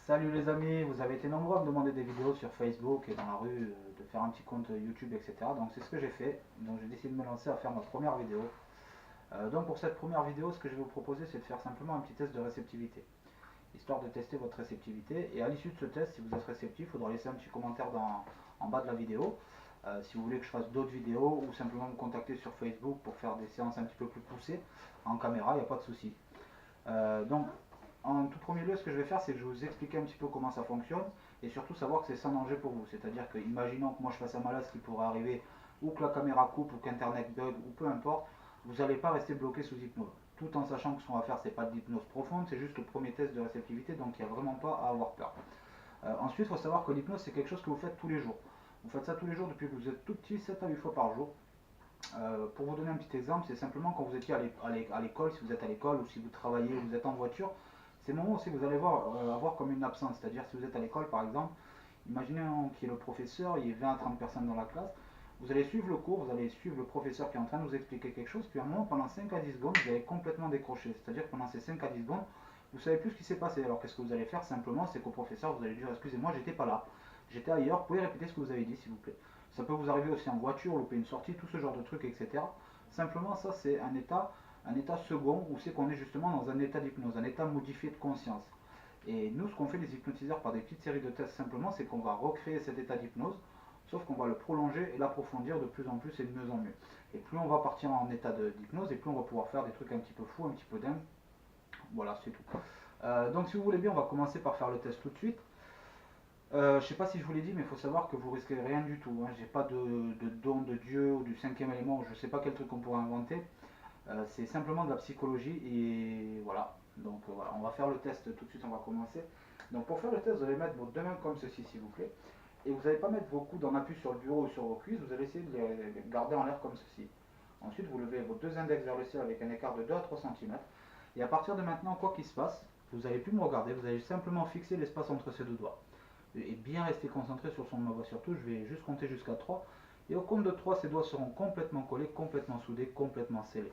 Salut les amis, vous avez été nombreux à me demander des vidéos sur Facebook et dans la rue, de faire un petit compte YouTube, etc. Donc c'est ce que j'ai fait. Donc j'ai décidé de me lancer à faire ma première vidéo. Donc pour cette première vidéo, ce que je vais vous proposer, c'est de faire simplement un petit test de réceptivité, histoire de tester votre réceptivité. Et à l'issue de ce test, si vous êtes réceptif, il faudra laisser un petit commentaire en bas de la vidéo. Si vous voulez que je fasse d'autres vidéos ou simplement me contacter sur Facebook pour faire des séances un petit peu plus poussées en caméra, il n'y a pas de souci. Donc en tout premier lieu, ce que je vais faire, c'est que je vais vous expliquer un petit peu comment ça fonctionne et surtout savoir que c'est sans danger pour vous. C'est-à-dire que, imaginons que moi je fasse un malaise qui pourrait arriver, ou que la caméra coupe, ou qu'Internet bug, ou peu importe, vous n'allez pas rester bloqué sous hypnose. Tout en sachant que ce qu'on va faire, c'est pas de l'hypnose profonde, c'est juste le premier test de réceptivité, donc il n'y a vraiment pas à avoir peur. Ensuite, il faut savoir que l'hypnose, c'est quelque chose que vous faites tous les jours. Vous faites ça tous les jours depuis que vous êtes tout petit, 7 à 8 fois par jour. Pour vous donner un petit exemple, c'est simplement quand vous étiez à l'école, si vous êtes à l'école ou si vous travaillez, vous êtes en voiture, c'est le moment aussi que vous allez avoir comme une absence. C'est-à-dire si vous êtes à l'école par exemple, imaginez qu'il y ait le professeur, il y ait 20 à 30 personnes dans la classe, vous allez suivre le cours, vous allez suivre le professeur qui est en train de vous expliquer quelque chose, puis à un moment, pendant 5 à 10 secondes, vous allez complètement décrocher. C'est-à-dire que pendant ces 5 à 10 secondes, vous ne savez plus ce qui s'est passé. Alors qu'est-ce que vous allez faire simplement, c'est qu'au professeur, vous allez dire excusez-moi, j'étais pas là, j'étais ailleurs, vous pouvez répéter ce que vous avez dit s'il vous plaît. Ça peut vous arriver aussi en voiture, louper une sortie, tout ce genre de trucs, etc. Simplement, ça c'est un état second où c'est qu'on est justement dans un état d'hypnose, un état modifié de conscience. Et nous, ce qu'on fait les hypnotiseurs par des petites séries de tests simplement, c'est qu'on va recréer cet état d'hypnose, sauf qu'on va le prolonger et l'approfondir de plus en plus et de mieux en mieux. Et plus on va partir en état d'hypnose, et plus on va pouvoir faire des trucs un petit peu fous, un petit peu dingues. Voilà, c'est tout. Donc si vous voulez bien, on va commencer par faire le test tout de suite. Je ne sais pas si je vous l'ai dit, mais il faut savoir que vous risquez rien du tout. Hein. J'ai pas de don de Dieu ou du cinquième élément, je ne sais pas quel truc on pourrait inventer. C'est simplement de la psychologie et voilà. Donc voilà, on va faire le test tout de suite, on va commencer. Donc pour faire le test, vous allez mettre vos deux mains comme ceci, s'il vous plaît. Et vous n'allez pas mettre vos coudes en appui sur le bureau ou sur vos cuisses, vous allez essayer de les garder en l'air comme ceci. Ensuite, vous levez vos deux index vers le ciel avec un écart de 2 à 3 cm. Et à partir de maintenant, quoi qu'il se passe, vous n'allez plus me regarder, vous allez simplement fixer l'espace entre ces deux doigts et bien rester concentré sur son de ma voix surtout. Je vais juste compter jusqu'à 3. Et au compte de 3, ces doigts seront complètement collés, complètement soudés, complètement scellés.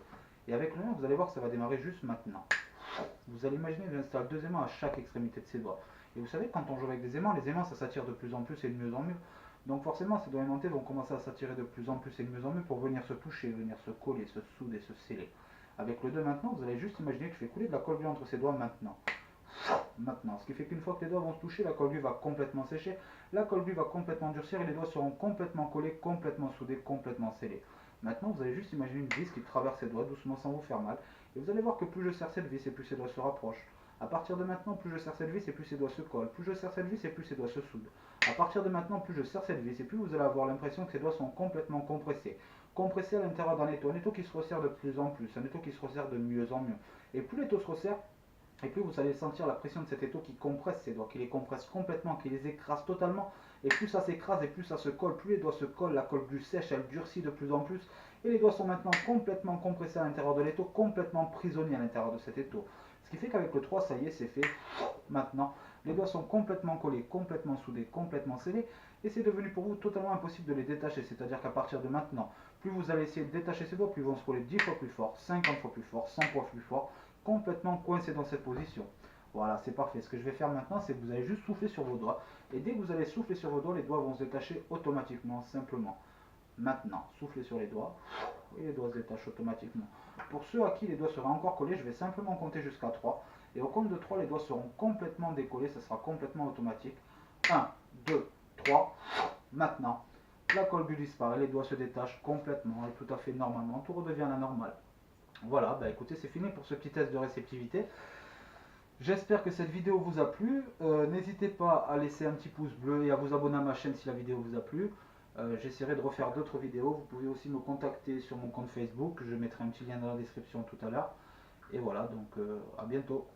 Et avec le 1, vous allez voir que ça va démarrer juste maintenant. Vous allez imaginer d'installer deux aimants à chaque extrémité de ces doigts. Et vous savez, quand on joue avec des aimants, les aimants ça s'attire de plus en plus et de mieux en mieux. Donc forcément, ces doigts aimantés vont commencer à s'attirer de plus en plus et de mieux en mieux pour venir se toucher, venir se coller, se souder, se sceller. Avec le 2 maintenant, vous allez juste imaginer que je fais couler de la colle bleue entre ces doigts maintenant. Maintenant, ce qui fait qu'une fois que les doigts vont se toucher, la colle glue va complètement sécher, la colle glue va complètement durcir et les doigts seront complètement collés, complètement soudés, complètement scellés. Maintenant, vous allez juste imaginer une vis qui traverse ces doigts doucement sans vous faire mal. Et vous allez voir que plus je serre cette vis et plus ces doigts se rapprochent. À partir de maintenant, plus je serre cette vis et plus ces doigts se collent. Plus je serre cette vis et plus ces doigts se soudent. À partir de maintenant, plus je serre cette vis et plus vous allez avoir l'impression que ces doigts sont complètement compressés. Compressés à l'intérieur d'un étau qui se resserre de plus en plus, un étau qui se resserre de mieux en mieux. Et plus l'étau se resserre, et plus vous allez sentir la pression de cet étau qui compresse ses doigts, qui les compresse complètement, qui les écrase totalement. Et plus ça s'écrase et plus ça se colle, plus les doigts se collent, la colle glue sèche, elle durcit de plus en plus. Et les doigts sont maintenant complètement compressés à l'intérieur de l'étau, complètement prisonniers à l'intérieur de cet étau. Ce qui fait qu'avec le 3, ça y est, c'est fait. Maintenant, les doigts sont complètement collés, complètement soudés, complètement scellés. Et c'est devenu pour vous totalement impossible de les détacher. C'est-à-dire qu'à partir de maintenant, plus vous allez essayer de détacher ces doigts, plus ils vont se coller 10 fois plus fort, 50 fois plus fort, 100 fois plus fort, complètement coincé dans cette position. Voilà, c'est parfait. Ce que je vais faire maintenant, c'est que vous allez juste souffler sur vos doigts. Et dès que vous allez souffler sur vos doigts, les doigts vont se détacher automatiquement, simplement. Maintenant, soufflez sur les doigts. Et les doigts se détachent automatiquement. Pour ceux à qui les doigts seraient encore collés, je vais simplement compter jusqu'à 3. Et au compte de 3, les doigts seront complètement décollés. Ça sera complètement automatique. 1, 2, 3. Maintenant, la colle glue disparaît. Les doigts se détachent complètement et tout à fait normalement. Tout redevient à la normale. Voilà, bah écoutez, c'est fini pour ce petit test de réceptivité. J'espère que cette vidéo vous a plu. N'hésitez pas à laisser un petit pouce bleu et à vous abonner à ma chaîne si la vidéo vous a plu. J'essaierai de refaire d'autres vidéos. Vous pouvez aussi me contacter sur mon compte Facebook. Je mettrai un petit lien dans la description tout à l'heure. Et voilà, donc à bientôt.